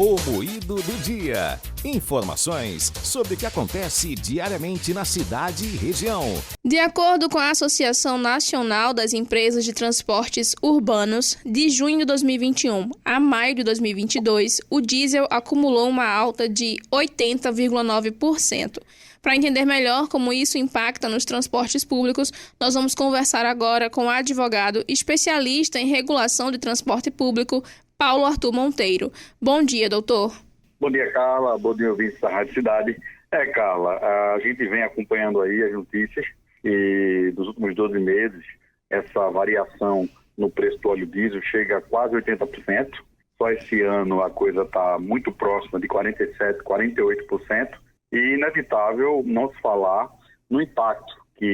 O Moído do Dia. Informações sobre o que acontece diariamente na cidade e região. De acordo com a Associação Nacional das Empresas de Transportes Urbanos, de junho de 2021 a maio de 2022, o diesel acumulou uma alta de 80,9%. Para entender melhor como isso impacta nos transportes públicos, nós vamos conversar agora com o advogado especialista em regulação de transporte público, Paulo Arthur Monteiro. Bom dia, doutor. Bom dia, Carla. Bom dia, ouvintes da Rádio Cidade. Carla, a gente vem acompanhando aí as notícias e dos últimos 12 meses, essa variação no preço do óleo diesel chega a quase 80%. Só esse ano a coisa está muito próxima de 47%, 48%. E inevitável não se falar no impacto que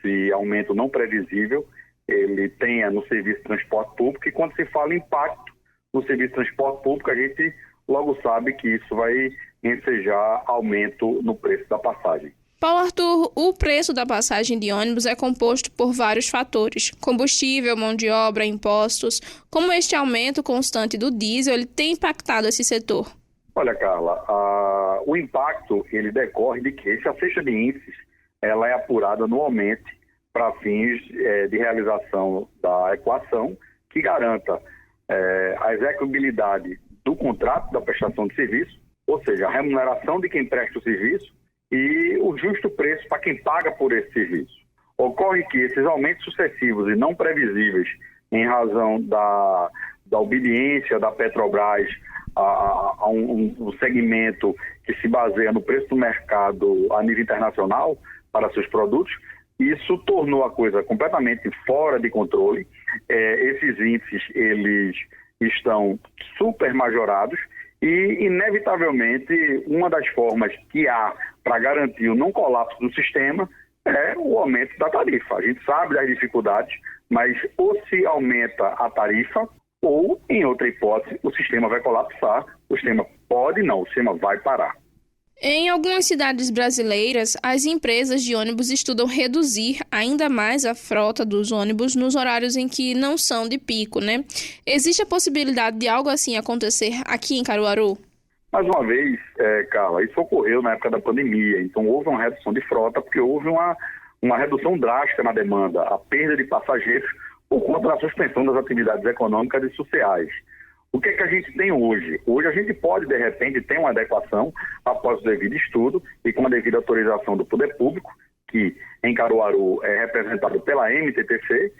esse aumento não previsível ele tenha no serviço de transporte público. E quando se fala em impacto no serviço de transporte público, a gente logo sabe que isso vai ensejar aumento no preço da passagem. Paulo Arthur, o preço da passagem de ônibus é composto por vários fatores: combustível, mão de obra, impostos. Como este aumento constante do diesel ele tem impactado esse setor? Olha, Carla, o impacto ele decorre de que essa cesta de índices ela é apurada anualmente para fins de realização da equação que garanta a execuibilidade do contrato da prestação de serviço, ou seja, a remuneração de quem presta o serviço e o justo preço para quem paga por esse serviço. Ocorre que esses aumentos sucessivos e não previsíveis em razão da obediência da Petrobras a um segmento que se baseia no preço do mercado a nível internacional para seus produtos, isso tornou a coisa completamente fora de controle. Esses índices eles estão super majorados e, inevitavelmente, uma das formas que há para garantir o não colapso do sistema é o aumento da tarifa. A gente sabe das dificuldades, mas ou se aumenta a tarifa ou, em outra hipótese, o sistema vai colapsar, o sistema o sistema vai parar. Em algumas cidades brasileiras, as empresas de ônibus estudam reduzir ainda mais a frota dos ônibus nos horários em que não são de pico, né? Existe a possibilidade de algo assim acontecer aqui em Caruaru? Mais uma vez, Carla, isso ocorreu na época da pandemia, então houve uma redução de frota porque houve uma redução drástica na demanda, a perda de passageiros por conta da suspensão das atividades econômicas e sociais. O que é que a gente tem hoje? Hoje a gente pode, de repente, ter uma adequação após o devido estudo e com a devida autorização do poder público, que em Caruaru é representado pela MTTC,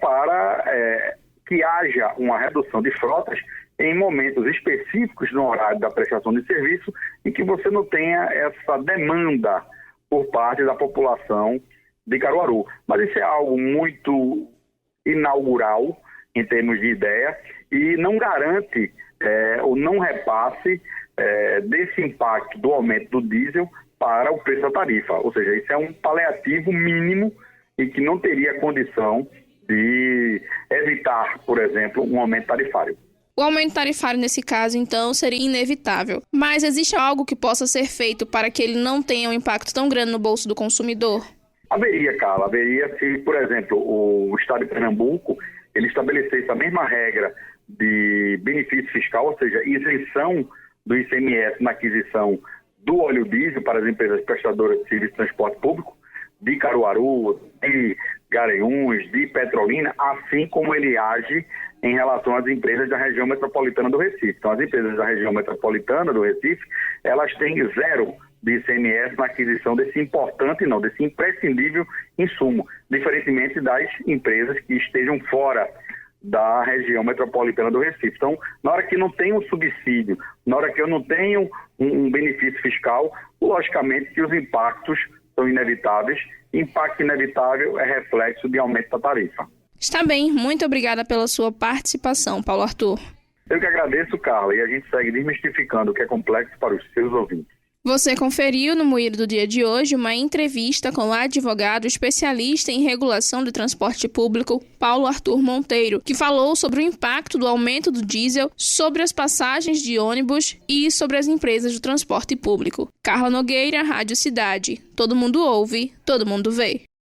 para que haja uma redução de frotas em momentos específicos no horário da prestação de serviço e que você não tenha essa demanda por parte da população de Caruaru. Mas isso é algo muito inaugural em termos de ideia e não garante ou não repasse desse impacto do aumento do diesel para o preço da tarifa. Ou seja, isso é um paliativo mínimo e que não teria condição de evitar, por exemplo, um aumento tarifário. O aumento tarifário, nesse caso, então, seria inevitável. Mas existe algo que possa ser feito para que ele não tenha um impacto tão grande no bolso do consumidor? Haveria, Carla. Haveria se, por exemplo, o Estado de Pernambuco ele estabelecesse a mesma regra de benefício fiscal, ou seja, isenção do ICMS na aquisição do óleo diesel para as empresas prestadoras de serviço de transporte público, de Caruaru, de Garanhuns, de Petrolina, assim como ele age em relação às empresas da região metropolitana do Recife. Então, as empresas da região metropolitana do Recife, elas têm zero de ICMS na aquisição desse desse imprescindível insumo, diferentemente das empresas que estejam fora da região metropolitana do Recife. Então, na hora que não tem um subsídio, na hora que eu não tenho um benefício fiscal, logicamente que os impactos são inevitáveis. Impacto inevitável é reflexo de aumento da tarifa. Está bem, muito obrigada pela sua participação, Paulo Arthur. Eu que agradeço, Carla, e a gente segue desmistificando o que é complexo para os seus ouvintes. Você conferiu no Moído do Dia de hoje uma entrevista com o advogado especialista em regulação de transporte público, Paulo Arthur Monteiro, que falou sobre o impacto do aumento do diesel sobre as passagens de ônibus e sobre as empresas de transporte público. Carla Nogueira, Rádio Cidade. Todo mundo ouve, todo mundo vê.